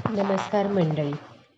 नमस्कार मंडळी.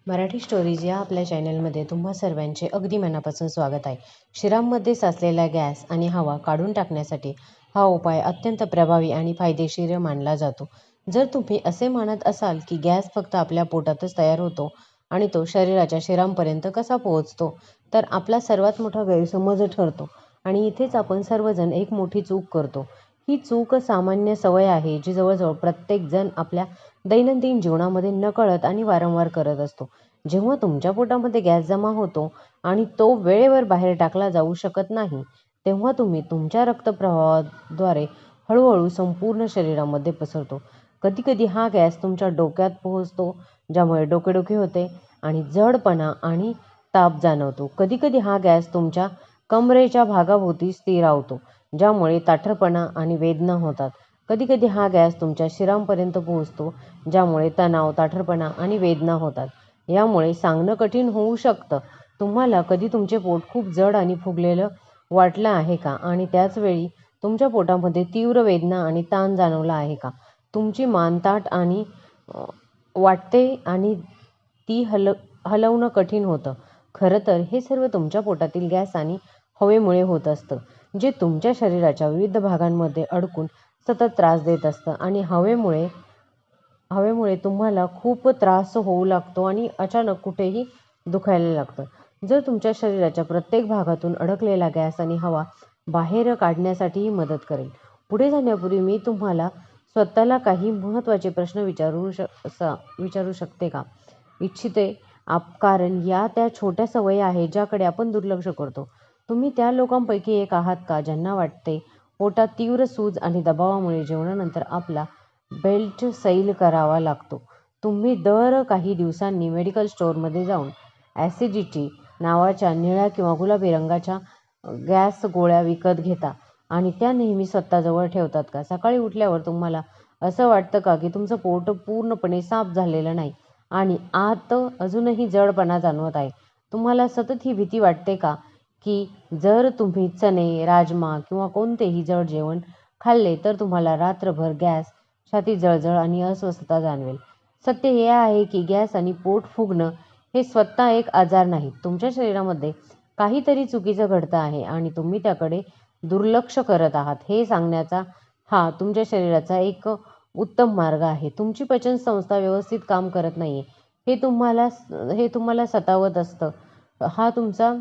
मराठी स्टोरीज या आपल्या चॅनलमध्ये तुम्हा सर्वांचे अगदी मनापासून स्वागत आहे. शिरांमध्ये साचलेला गॅस आणि हवा काढून टाकण्यासाठी हा उपाय अत्यंत प्रभावी आणि फायदेशीर मानला जातो. जर तुम्ही असे मानत असाल की गॅस फक्त आपल्या पोटातच तयार होतो आणि तो शरीराच्या शिरांपर्यंत कसा पोहोचतो, तर आपला सर्वात मोठा गैरसमज ठरतो आणि इथेच आपण सर्वजण एक मोठी चूक करतो. ही चूक सामान्य सवय आहे जी जवळजवळ प्रत्येक जण आपल्या दैनंदिन जीवनामध्ये नकळत आणि वारंवार करत असतो. जेव्हा तुमच्या पोटामध्ये गॅस जमा होतो आणि तो वेळेवर बाहेर टाकला जाऊ शकत नाही, तेव्हा तुम्ही तुमच्या रक्तप्रवाहाद्वारे हळूहळू संपूर्ण शरीरामध्ये पसरतो. कधीकधी हा गॅस तुमच्या डोक्यात पोहोचतो, ज्यामुळे डोकेदुखी होते आणि जडपणा आणि ताप जाणवतो. कधीकधी हा गॅस तुमच्या कमरेच्या भागाभोवती स्थिरावतो, ज्यामुळे ताठरपणा आणि वेदना होतात. कधीकधी हा गॅस तुमच्या शिरांपर्यंत पोहोचतो, ज्यामुळे तणाव, ताठरपणा आणि वेदना होतात. यामुळे सांगणं कठीण होऊ शकतं. तुम्हाला कधी तुमचे पोट खूप जड आणि फुगलेलं वाटलं आहे का? आणि त्याचवेळी तुमच्या पोटामध्ये तीव्र वेदना आणि ताण जाणवला आहे का? तुमची मान ताठ आणि वाटते आणि ती हलवणं कठीण होतं. खरं तर हे सर्व तुमच्या पोटातील गॅस आणि हवेमुळे होत असतं, जे तुमच्या शरीराच्या विविध भागांमध्ये अडकून सतत त्रास देत असतं आणि हवेमुळे तुम्हाला खूप त्रास होऊ लागतो आणि अचानक कुठेही दुखायला लागतं. जर तुमच्या शरीराच्या प्रत्येक भागातून अडकलेला गॅस आणि हवा बाहेर काढण्यासाठी ही मदत करेल. पुढे जाण्यापूर्वी मी तुम्हाला स्वतःला काही महत्त्वाचे प्रश्न विचारू शकते का? इच्छिते कारण या त्या छोट्या सवयी आहेत ज्याकडे आपण दुर्लक्ष करतो. तुम्ही त्या लोकांपैकी एक आहात का ज्यांना वाटते पोटात तीव्र सूज आणि दबावामुळे जेवणानंतर आपला बेल्ट सैल करावा लागतो? तुम्ही दर काही दिवसांनी मेडिकल स्टोअरमध्ये जाऊन ॲसिडिटी नावाच्या निळ्या किंवा गुलाबी रंगाच्या गॅस गोळ्या विकत घेता आणि त्या नेहमी स्वतःजवळ ठेवतात का? सकाळी उठल्यावर तुम्हाला असं वाटतं का की तुमचं पोट पूर्णपणे साफ झालेलं नाही आणि आत अजूनही जडपणा जाणवत आहे? तुम्हाला सतत ही भीती वाटते का की जर तुम्ही चणे, राजमा किंवा कोणतेही जड जेवण खाल्ले तर तुम्हाला रात्रभर गॅस, छाती जळजळ आणि अस्वस्थता जाणवेल? सत्य हे आहे की गॅस आणि पोट फुगणं हे स्वतः एक आजार नाही. तुमच्या शरीरामध्ये काहीतरी चुकीचं घडतं आहे आणि तुम्ही त्याकडे दुर्लक्ष करत आहात हे सांगण्याचा हा तुमच्या शरीराचा एक उत्तम मार्ग आहे. तुमची पचनसंस्था व्यवस्थित काम करत नाहीये हे तुम्हाला सतावत असतं. हा तुमचा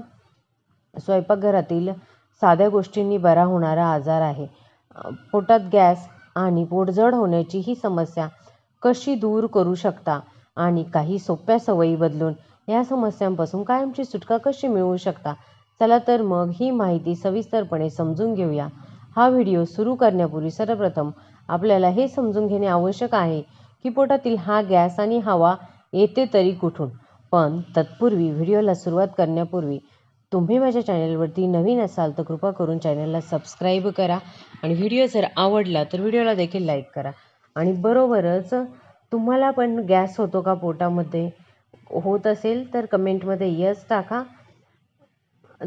स्वयंपाकघरातील साध्या गोष्टींनी बरा होणारा आजार आहे. पोटात गॅस आणि पोट जड होण्याची ही समस्या कशी दूर करू शकता आणि काही सोप्या सवयी बदलून या समस्यांपासून कायमची सुटका कशी मिळवू शकता? चला तर मग ही माहिती सविस्तरपणे समजून घेऊया. हा व्हिडिओ सुरू करण्यापूर्वी सर्वप्रथम आपल्याला हे समजून घेणे आवश्यक आहे की पोटातील हा गॅस आणि हवा येते तरी कुठून? पण तत्पूर्वी व्हिडिओला सुरुवात करण्यापूर्वी तुम्ही माझ्या चॅनलवरती नवीन असाल तर कृपा करून चॅनलला सबस्क्राईब करा आणि व्हिडिओ जर आवडला तर व्हिडिओला देखील लाईक करा. आणि बरोबरच तुम्हाला पण गॅस होतो का पोटामध्ये? होत असेल तर कमेंटमध्ये यस टाका.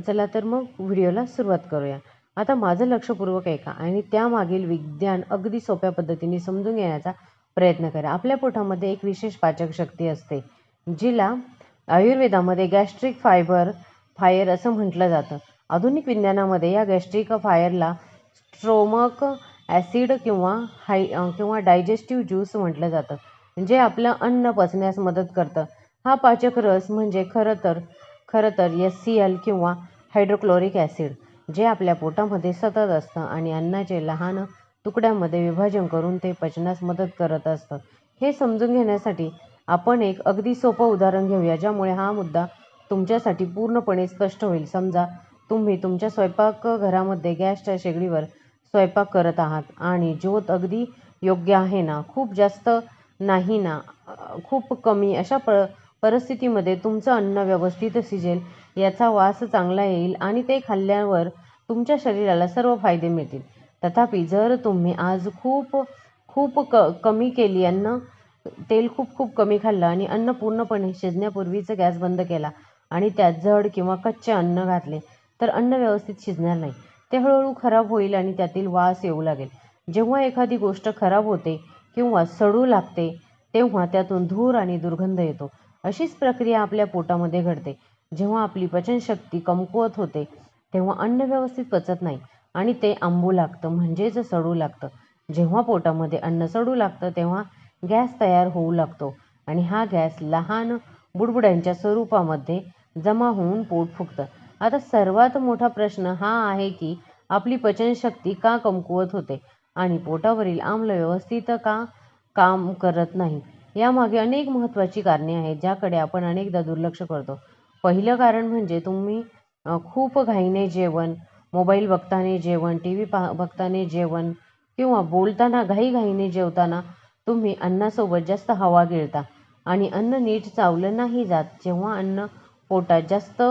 चला तर मग व्हिडिओला सुरुवात करूया. आता माझं लक्षपूर्वक ऐका आणि त्यामागील विज्ञान अगदी सोप्या पद्धतीने समजून घेण्याचा प्रयत्न करा. आपल्या पोटामध्ये एक विशेष पाचक शक्ती असते, जिला आयुर्वेदामध्ये गॅस्ट्रिक फायर असं म्हटलं जातं. आधुनिक विज्ञानामध्ये या गॅस्ट्रिक फायरला स्टोमक ॲसिड किंवा डायजेस्टिव्ह ज्यूस म्हटलं जातं, जे आपलं अन्न पचण्यास मदत करतं. हा पाचक रस म्हणजे खरं तर HCl किंवा हायड्रोक्लोरिक ॲसिड, जे आपल्या पोटामध्ये सतत असतं आणि अन्नाचे लहान तुकड्यांमध्ये विभाजन करून ते पचनास मदत करत असतं. हे समजून घेण्यासाठी आपण एक अगदी सोपं उदाहरण घेऊया, ज्यामुळे हा मुद्दा तुमच्यासाठी पूर्णपणे स्पष्ट होईल. समजा तुम्ही तुमच्या स्वयंपाकघरामध्ये गॅसच्या शेगडीवर स्वयंपाक करत आहात आणि ज्योत अगदी योग्य आहे ना, खूप जास्त नाही ना, खूप कमी, अशा परिस्थितीमध्ये तुमचं अन्न व्यवस्थित शिजेल, याचा वास चांगला येईल आणि ते खाल्ल्यावर तुमच्या शरीराला सर्व फायदे मिळतील. तथापि जर तुम्ही आज तेल खूप कमी खाल्लं आणि अन्न पूर्णपणे शिजण्यापूर्वीच गॅस बंद केला आणि त्यात जड किंवा कच्चे अन्न घातले, तर अन्न व्यवस्थित शिजणार नाही. ते हळूहळू खराब होईल आणि त्यातील वास येऊ लागेल. जेव्हा एखादी गोष्ट खराब होते किंवा सडू लागते, तेव्हा त्यातून धूर आणि दुर्गंध येतो. अशीच प्रक्रिया आपल्या पोटामध्ये घडते. जेव्हा आपली पचनशक्ती कमकुवत होते तेव्हा अन्न व्यवस्थित पचत नाही आणि ते आंबू लागतं, म्हणजेच सडू लागतं. जेव्हा पोटामध्ये अन्न सडू लागतं तेव्हा गॅस तयार होऊ लागतो आणि हा गॅस लहान बुडबुड्यांच्या स्वरूपामध्ये जमा होऊन पोट फुगतं. आता सर्वात मोठा प्रश्न हा आहे की आपली पचनशक्ती का कमकुवत होते आणि पोटावरील आम्ल व्यवस्थित का काम करत नाही. यामागे अनेक महत्त्वाची कारणे आहेत ज्याकडे आपण अनेकदा दुर्लक्ष करतो. पहिलं कारण म्हणजे तुम्ही खूप घाईने जेवण, मोबाईल बघताना जेवण, टी व्ही बघताना जेवण किंवा बोलताना घाईघाईने जेवताना तुम्ही अन्नासोबत जास्त हवा गिळता आणि अन्न नीट चावलं नाही जात. जेव्हा अन्न पोटात जास्त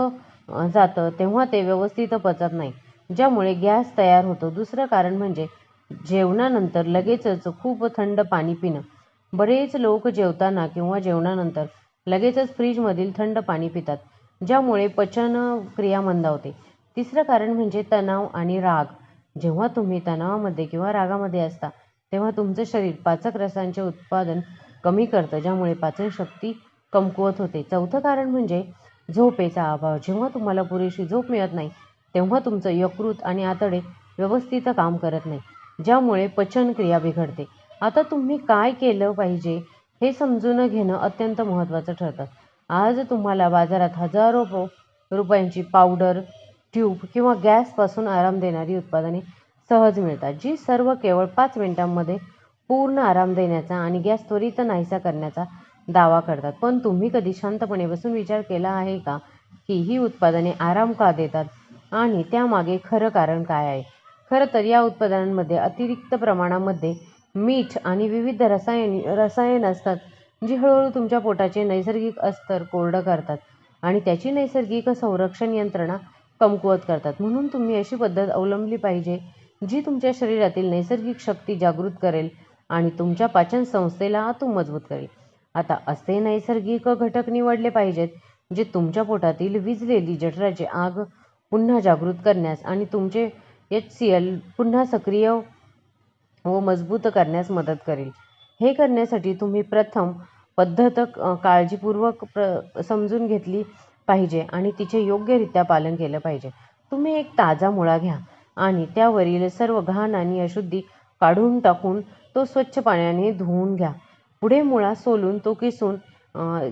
जातं तेव्हा ते व्यवस्थित पचत नाही, ज्यामुळे गॅस तयार होतो. दुसरं कारण म्हणजे जेवणानंतर लगेचच खूप थंड पाणी पिणं. बरेच लोक जेवताना किंवा जेवणानंतर लगेचच फ्रीजमधील थंड पाणी पितात, ज्यामुळे पचन क्रिया मंदावते. तिसरं कारण म्हणजे तणाव आणि राग. जेव्हा तुम्ही तणावामध्ये किंवा रागामध्ये असता तेव्हा तुमचं शरीर पाचक रसांचे उत्पादन कमी करतं, ज्यामुळे पाचनशक्ती कमकुवत होते. चौथं कारण म्हणजे झोपेचा अभाव. जेव्हा तुम्हाला पुरेशी झोप मिळत नाही तेव्हा तुमचं यकृत आणि आतडे व्यवस्थित काम करत नाही, ज्यामुळे पचनक्रिया बिघडते. आता तुम्ही काय केलं पाहिजे हे समजून घेणं अत्यंत महत्त्वाचं ठरतं. आज तुम्हाला बाजारात हजारो रुपयांची पावडर, ट्यूब किंवा गॅसपासून आराम देणारी उत्पादने सहज मिळतात, जी सर्व केवळ 5 मिनिटांमध्ये पूर्ण आराम देण्याचा आणि गॅस त्वरित नाहीसा करण्याचा दावा करतात. पण तुम्ही कधी शांतपणे बसून विचार केला आहे का की ही उत्पादने आराम का देतात आणि त्यामागे खरं कारण काय आहे? खरं तर या उत्पादनांमध्ये अतिरिक्त प्रमाणामध्ये मीठ आणि विविध रसायन असतात, जी हळूहळू तुमच्या पोटाचे नैसर्गिक अस्तर कोरडं करतात आणि त्याची नैसर्गिक संरक्षण यंत्रणा कमकुवत करतात. म्हणून तुम्ही अशी पद्धत अवलंबली पाहिजे जी तुमच्या शरीरातील नैसर्गिक शक्ती जागृत करेल आणि तुमच्या पाचन संस्थेला आतून मजबूत करेल. आता असे नैसर्गिक घटक निवडले पाहिजेत जे तुमच्या पोटातील विझलेली जठराची आग पुन्हा जागृत करण्यास आणि तुमचे HCl पुन्हा सक्रिय व मजबूत करण्यास मदत करेल. हे करण्यासाठी तुम्ही प्रथम पद्धत काळजीपूर्वक समजून घेतली पाहिजे आणि तिचे योग्यरित्या पालन केलं पाहिजे. तुम्ही एक ताजा मुळा घ्या आणि त्यावरील सर्व घाण आणि अशुद्धी काढून टाकून तो स्वच्छ पाण्याने धुवून घ्या. पुढे मुळा सोलून तो किसून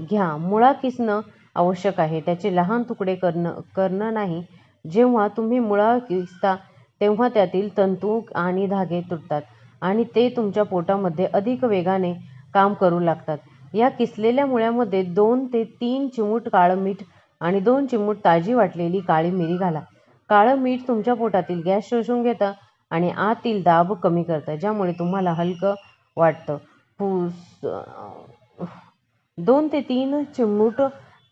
घ्या. मुळा किसणं आवश्यक आहे, त्याचे लहान तुकडे करणं नाही. जेव्हा तुम्ही मुळा किसता तेव्हा त्यातील तंतू आणि धागे तुटतात आणि ते तुमच्या पोटामध्ये अधिक वेगाने काम करू लागतात. या किसलेल्या मुळ्यामध्ये 2 ते 3 चिमूट काळं मीठ आणि 2 चिमूट ताजी वाटलेली काळी मिरी घाला. काळं मीठ तुमच्या पोटातील गॅस शोषून घेतं आणि आतील दाब कमी करतं, ज्यामुळे तुम्हाला हलकं वाटतं. 2 ते 3 चिमूट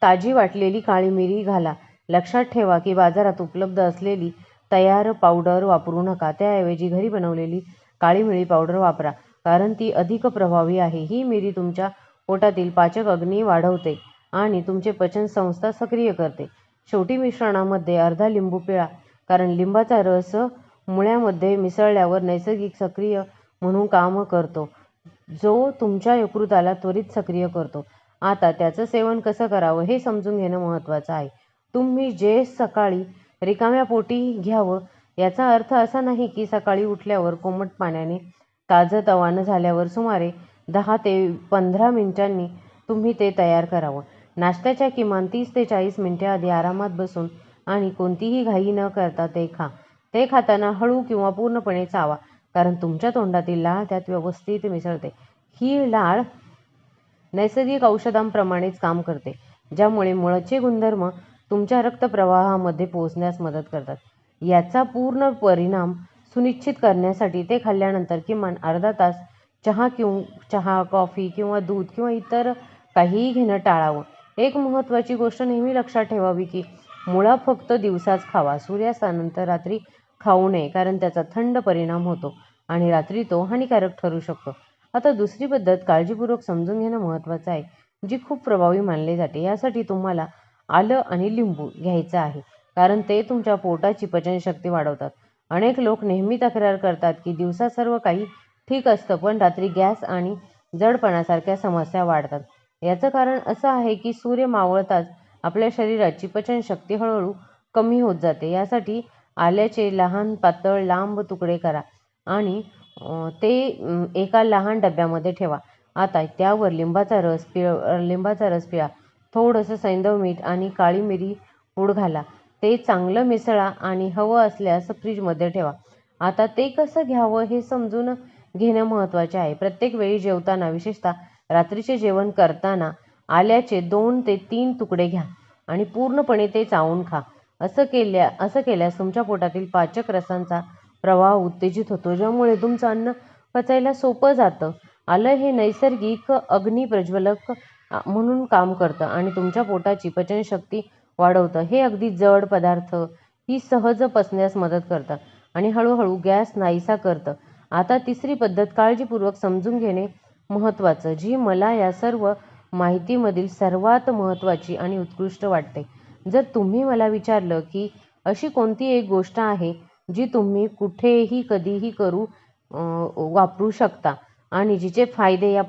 ताजी वाटलेली काळी मिरी घाला. लक्षात ठेवा की बाजारात उपलब्ध असलेली तयार पावडर वापरू नका. त्याऐवजी घरी बनवलेली काळी मिरी पावडर वापरा, कारण ती अधिक प्रभावी आहे. ही मिरी तुमच्या पोटातील पाचक अग्नी वाढवते आणि तुमचे पचन संस्था सक्रिय करते. शेवटी मिश्रणामध्ये अर्धा लिंबू पिळा, कारण लिंबाचा रस मुळ्यामध्ये मिसळल्यावर नैसर्गिक सक्रिय म्हणून काम करतो, जो तुमच्या यकृताला त्वरित सक्रिय करतो. आता त्याचं सेवन कसं करावं हे समजून घेणं महत्त्वाचं आहे. तुम्ही जे सकाळी रिकाम्या पोटी घ्यावं याचा अर्थ असा नाही की सकाळी उठल्यावर कोमट पाण्याने ताजंतवानं झाल्यावर सुमारे 10 ते 15 मिनिटांनी तुम्ही ते तयार करावं. नाश्त्याच्या किमान 30 ते 40 मिनिटे आधी आरामात बसून आणि कोणतीही घाई न करता ते खा. ते खाताना हळू किंवा पूर्णपणे चावा, कारण तुमच्या तोंडातील लाळ त्यात व्यवस्थित मिसळते. ही लाळ नैसर्गिक औषधांप्रमाणेच काम करते, ज्यामुळे मुळाचे गुणधर्म तुमच्या रक्तप्रवाहामध्ये पोहोचण्यास मदत करतात. याचा पूर्ण परिणाम सुनिश्चित करण्यासाठी ते खाल्ल्यानंतर किमान अर्धा तास चहा, कॉफी किंवा दूध किंवा इतर काहीही घेणं टाळावं. एक महत्त्वाची गोष्ट नेहमी लक्षात ठेवावी की मुळा फक्त दिवसाच खावा. सूर्यास्तानंतर रात्री खाऊ नये, कारण त्याचा थंड परिणाम होतो आणि रात्री तो हानिकारक ठरू शकतो. आता दुसरी पद्धत काळजीपूर्वक समजून घेणं महत्त्वाचं आहे, जी खूप प्रभावी मानली जाते. यासाठी तुम्हाला आलं आणि लिंबू घ्यायचं आहे, कारण ते तुमच्या पोटाची पचनशक्ती वाढवतात. अनेक लोक नेहमी तक्रार करतात की दिवसा सर्व काही ठीक असतं, पण रात्री गॅस आणि जडपणासारख्या समस्या वाढतात. याचं कारण असं आहे की सूर्य मावळताच आपल्या शरीराची पचनशक्ती हळूहळू कमी होत जाते. यासाठी आल्याचे लहान पातळ लांब तुकडे करा आणि ते एका लहान डब्यामध्ये ठेवा. आता त्यावर लिंबाचा रस पिळा. थोडंसं सैंधव मीठ आणि काळी मिरी पूड घाला. ते चांगलं मिसळा आणि हवं असल्यास फ्रीजमध्ये ठेवा. आता ते कसं घ्यावं हे समजून घेणं महत्त्वाचे आहे. प्रत्येक वेळी जेवताना, विशेषतः रात्रीचे जेवण करताना आल्याचे 2 ते 3 तुकडे घ्या आणि पूर्णपणे ते चावून खा. असं केल्यास तुमच्या पोटातील पाचक रसांचा प्रवाह उत्तेजित होतो, ज्यामुळे तुमचं अन्न पचायला सोपं जातं. आलं हे नैसर्गिक अग्निप्रज्वलक म्हणून काम करतं आणि तुमच्या पोटाची पचनशक्ती वाढवतं. हे अगदी जड पदार्थ ही सहज पचण्यास मदत करतं आणि हळूहळू गॅस नाहीसा करतं. आता तिसरी पद्धत काळजीपूर्वक समजून घेणे महत्त्वाचं, जी मला या सर्व माहितीमधील सर्वात महत्त्वाची आणि उत्कृष्ट वाटते. जर तुम्ही मला विचारलं की अशी कोणती एक गोष्ट आहे जी तुम्ही कुठेही कधीही वापरू शकता आणि जिचे फायदे या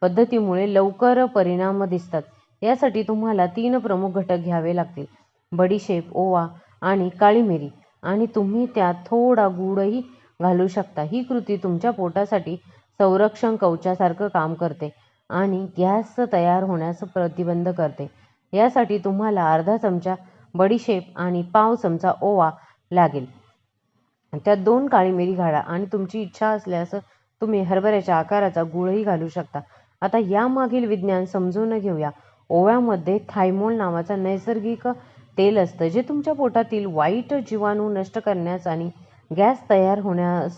पद्धतीमुळे लवकर परिणाम दिसतात, यासाठी तुम्हाला 3 प्रमुख घटक घ्यावे लागतील: बडीशेप, ओवा आणि काळी मिरी. आणि तुम्ही त्यात थोडा गूळही घालू शकता. ही कृती तुमच्या पोटासाठी संरक्षण कवचासारखं काम करते आणि गॅस तयार होण्यास प्रतिबंध करते. यासाठी तुम्हाला अर्धा चमचा बडीशेप आणि पाव चमचा ओवा लागेल. त्यात 2 काळी मिरी घाला आणि तुमची इच्छा असल्यास तुम्ही हरभऱ्याच्या आकाराचा गूळही घालू शकता. आता यामागील विज्ञान समजून घेऊया. ओव्यामध्ये थायमोल नावाचं नैसर्गिक तेल असतं, जे तुमच्या पोटातील वाईट जीवाणू नष्ट करण्यास आणि गॅस तयार होण्यास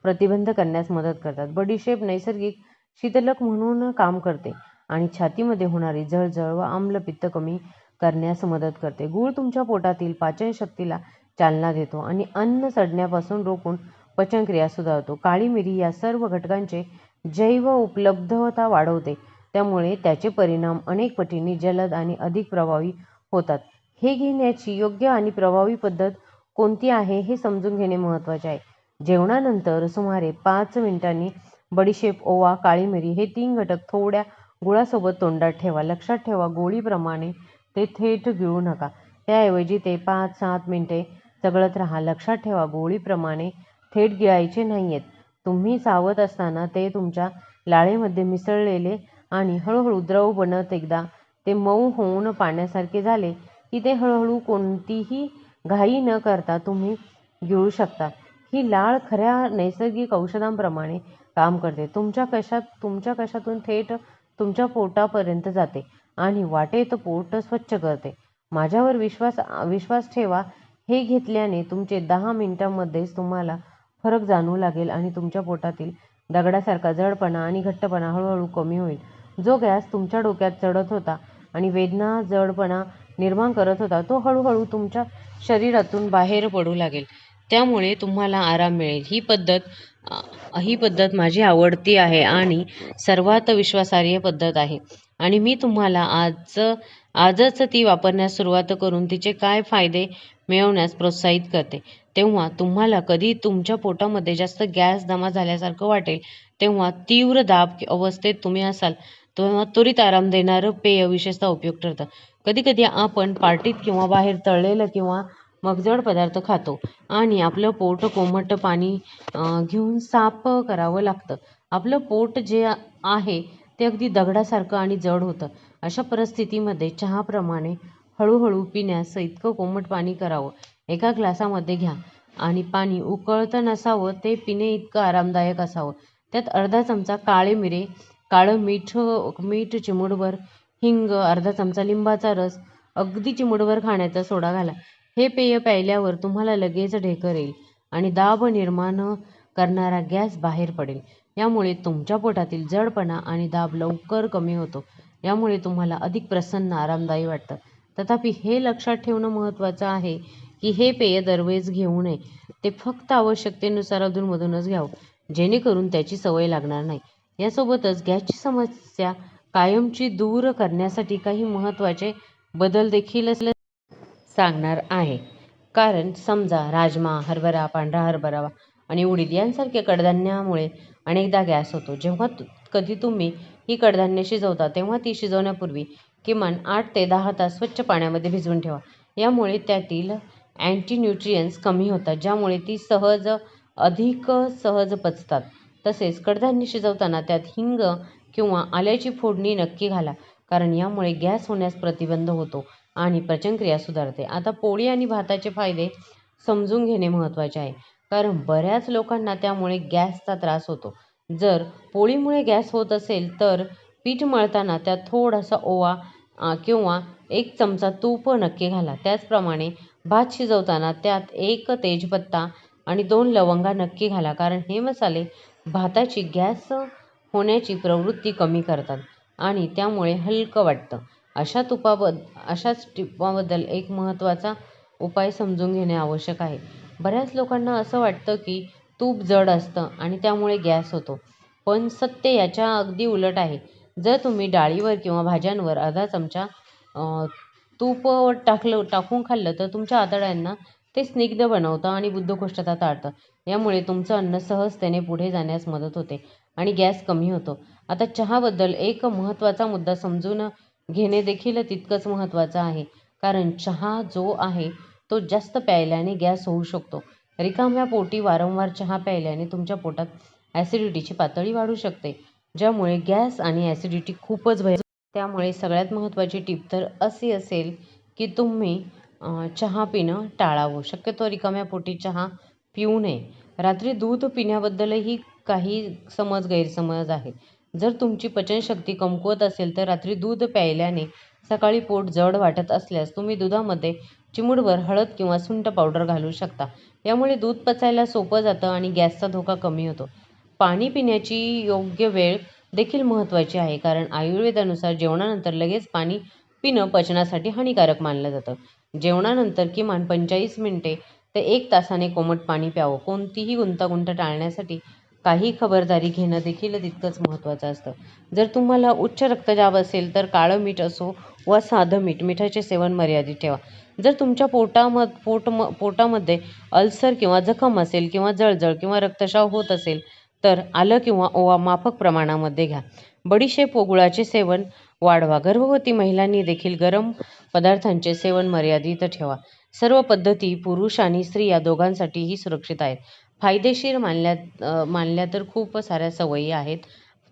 प्रतिबंध करण्यास मदत करतात. बडीशेप नैसर्गिक शीतलक म्हणून काम करते आणि छातीमध्ये होणारी जळजळ व आम्लपित्त कमी करण्यास मदत करते. गूळ तुमच्या पोटातील पाचनशक्तीला चालना देतो आणि अन्न सडण्यापासून रोखून पचनक्रिया सुधारतो. काळी मिरी या सर्व घटकांचे जैव उपलब्धता वाढवते, त्यामुळे त्याचे परिणाम अनेक पटींनी जलद आणि अधिक प्रभावी होतात. हे घेण्याची योग्य आणि प्रभावी पद्धत कोणती आहे हे समजून घेणे महत्त्वाचे आहे. जेवणानंतर सुमारे 5 मिनिटांनी बडीशेप, ओवा, काळी मिरी हे 3 घटक थोड्या गुळासोबत तोंडात ठेवा. लक्षात ठेवा, गोळीप्रमाणे ते थेट गिळू नका. त्याऐवजी ते 5-7 मिनिटे चघळत राहा. लक्षात ठेवा, गोळीप्रमाणे थेट गिळायचे नाहीयेत. तुम्ही चावत असताना ते तुमच्या लाळेमध्ये मिसळलेले आणि हळूहळू द्रव बनत एकदा ते मऊ होऊन पाण्यासारखे झाले की ते हळूहळू कोणतीही घाई न करता तुम्ही गिळू शकता. ही लाळ खऱ्या नैसर्गिक औषधांप्रमाणे काम करते. तुमच्या कशातून थेट तुमच्या पोटापर्यंत जाते आणि वाटेत पोट स्वच्छ करते. माझ्यावर विश्वास ठेवा. हे घेतल्याने तुमचे 10 मिनिटांमध्येच तुम्हाला फरक जाणवू लागेल आणि तुमच्या पोटातील दगडासारखा जडपणा आणि घट्टपणा हळूहळू कमी होईल. जो गॅस तुमच्या डोक्यात चढत होता आणि वेदना, जडपणा निर्माण करत होता, तो हळूहळू तुमच्या शरीरातून बाहेर पडू लागेल. त्यामुळे तुम्हाला आराम मिळेल. ही पद्धत माझी आवडती आहे आणि सर्वात विश्वासार्ह पद्धत आहे आणि मी तुम्हाला आजच ती वापरण्यास सुरुवात करून तिचे काय फायदे मिळवण्यास प्रोत्साहित करते. तेव्हा तुम्हाला कधी तुमच्या पोटामध्ये जास्त गॅस जमा झाल्यासारखं वाटेल, तेव्हा तीव्र दाब अवस्थेत तुम्ही असाल, तेव्हा त्वरित आराम देणारं पेय विशेषतः उपयुक्त ठरतं. कधीकधी आपण पार्टीत किंवा बाहेर तळलेलं किंवा मग जड पदार्थ खातो आणि आपलं पोट कोमट पाणी घेऊन साफ करावं लागतं. आपलं पोट जे आहे ते अगदी दगडासारखं आणि जड होतं. अशा परिस्थितीमध्ये चहाप्रमाणे हळूहळू पिण्यास इतकं कोमट पाणी करावं. एका ग्लासामध्ये घ्या आणि पाणी उकळत नसावं, ते पिणे इतकं आरामदायक असावं. त्यात अर्धा चमचा काळं मीठ, चिमूटभर हिंग, अर्धा चमचा लिंबाचा रस, अगदी चिमूटभर खाण्याचा सोडा घाला. हे पेय प्यायल्यावर तुम्हाला लगेच ढेकर येईल आणि दाब निर्माण करणारा गॅस बाहेर पडेल. यामुळे तुमच्या पोटातील जडपणा आणि दाब लवकर कमी होतो. यामुळे तुम्हाला अधिक प्रसन्न, आरामदायी वाटतं. तथापि हे लक्षात ठेवणं महत्त्वाचं आहे की हे पेय दरवेळेस घेऊ नये. ते फक्त आवश्यकतेनुसार अधूनमधूनच घ्यावं, जेणेकरून त्याची सवय लागणार नाही. यासोबतच गॅसची समस्या कायमची दूर करण्यासाठी काही महत्त्वाचे बदल देखील सांगणार आहे. कारण समजा राजमा, हरभरा, पांढरा हरभरा आणि उडीद यांसारख्या कडधान्यामुळे अनेकदा गॅस होतो. जेव्हा कधी तुम्ही ही कडधान्य शिजवता तेव्हा ती शिजवण्यापूर्वी किमान 8 ते 10 तास स्वच्छ पाण्यामध्ये भिजवून ठेवा. यामुळे त्यातील अँटीन्यूट्रियंट्स कमी होतात, ज्यामुळे ती अधिक सहज पचतात. तसेच कडधान्य शिजवताना त्यात हिंग किंवा आल्याची फोडणी नक्की घाला, कारण यामुळे गॅस होण्यास प्रतिबंध होतो आणि पचनक्रिया सुधारते. आता पोळी आणि भाताचे फायदे समजून घेणे महत्त्वाचे आहे, कारण बऱ्याच लोकांना त्यामुळे गॅसचा त्रास होतो. जर पोळीमुळे गॅस होत असेल तर पीठ मळताना त्यात थोडासा ओवा किंवा 1 चमचा तूप नक्की घाला. त्याचप्रमाणे भात शिजवताना त्यात 1 तेजपत्ता आणि 2 लवंगा नक्की घाला, कारण हे मसाले भाताची गॅस होण्याची प्रवृत्ती कमी करतात आणि त्यामुळे हलकं वाटतं. अशाच टिपाबद्दल एक महत्त्वाचा उपाय समजून घेणे आवश्यक आहे. बऱ्याच लोकांना असं वाटतं की तूप जड असतं आणि त्यामुळे गॅस होतो, पण सत्य याच्या अगदी उलट आहे. जर तुम्ही डाळीवर किंवा भाज्यांवर अर्धा चमचा तूप टाकून खाल्लं तर तुमच्या आतड्यांना ते स्निग्ध बनवतं आणि बद्धकोष्ठता टाळतं. यामुळे तुमचं अन्न सहजतेने पुढे जाण्यास मदत होते आणि गॅस कमी होतो. आता चहाबद्दल एक महत्त्वाचा मुद्दा समजून घेणे देखील तितकंच महत्त्वाचं आहे, कारण चहा जो आहे तो जास्त प्यायल्याने गॅस होऊ शकतो. रिकाम्या पोटी वारंवार चहा प्यायल्याने तुमच्या पोटात ॲसिडिटीची पातळी वाढू शकते, ज्यामुळे गॅस आणि ॲसिडिटी खूपच भयानक. त्यामुळे सगळ्यात महत्त्वाची टीप तर अशी असेल की तुम्ही चहा पिणं टाळावं. शक्यतो रिकाम्या पोटी चहा पिऊ नये. रात्री दूध पिण्याबद्दलही काही गैरसमज आहेत. जर तुमची पचनशक्ती कमकुवत असेल तर रात्री दूध प्यायल्याने सकाळी पोट जड वाटत असल्यास तुम्ही दुधामध्ये चिमूटभर हळद किंवा सुंठ पावडर घालू शकता. यामुळे दूध पचायला सोपं जातं आणि गॅसचा धोका कमी होतो. पाणी पिण्याची योग्य वेळ देखील महत्त्वाची आहे, कारण आयुर्वेदानुसार जेवणानंतर लगेच पाणी पिणं पचनासाठी हानिकारक मानलं जातं. जेवणानंतर किमान 45 मिनिटे ते 1 तासाने कोमट पाणी प्यावं. कोणतीही गुंतागुंत टाळण्यासाठी काही खबरदारी घेणं देखील तितकंच महत्त्वाचं असतं. जर तुम्हाला उच्च रक्तदाब असेल तर काळं मीठ असो वा साधं मीठ, मिठाचे सेवन मर्यादित ठेवा. जर तुमच्या पोटामध्ये अल्सर किंवा जखम असेल किंवा जळजळ किंवा रक्तस्राव होत असेल तर आलं किंवा ओवा माफक प्रमाणामध्ये घ्या. बडीशेप व गुळाचे सेवन वाढवा. गर्भवती महिलांनी देखील गरम पदार्थांचे सेवन मर्यादित ठेवा. सर्व पद्धती पुरुष आणि स्त्रिया दोघांसाठीही सुरक्षित आहेत. फायदेशीर मानल्या तर खूप साऱ्या सवयी आहेत.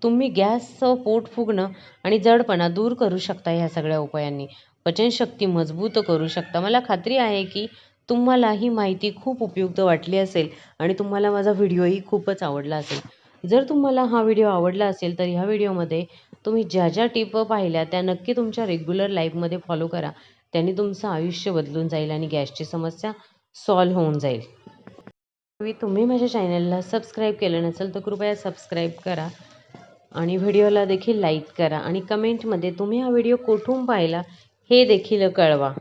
तुम्ही गॅस, पोट फुगणं आणि जडपणा दूर करू शकता ह्या सगळ्या उपायांनी. पचनशक्ती मजबूत करू शकता. मला खात्री आहे की तुम्हाला ही माहिती खूप उपयुक्त वाटली असेल आणि तुम्हाला माझा व्हिडिओही खूपच आवडला असेल. जर तुम्हाला हा व्हिडिओ आवडला असेल तर ह्या व्हिडिओमध्ये तुम्ही ज्या ज्या टिप पाहिल्या त्या नक्की तुमच्या रेग्युलर लाईफमध्ये फॉलो करा. त्याने तुमचं आयुष्य बदलून जाईल आणि गॅसची समस्या सॉल्व्ह होऊन जाईल. तुम्ही माझ्या चॅनलला सबस्क्राईब केलं नसेल तर कृपया सबस्क्राईब करा आणि व्हिडिओला देखील लाईक करा आणि कमेंटमध्ये तुम्ही हा व्हिडिओ कुठून पाहिला हे देखील कळवा.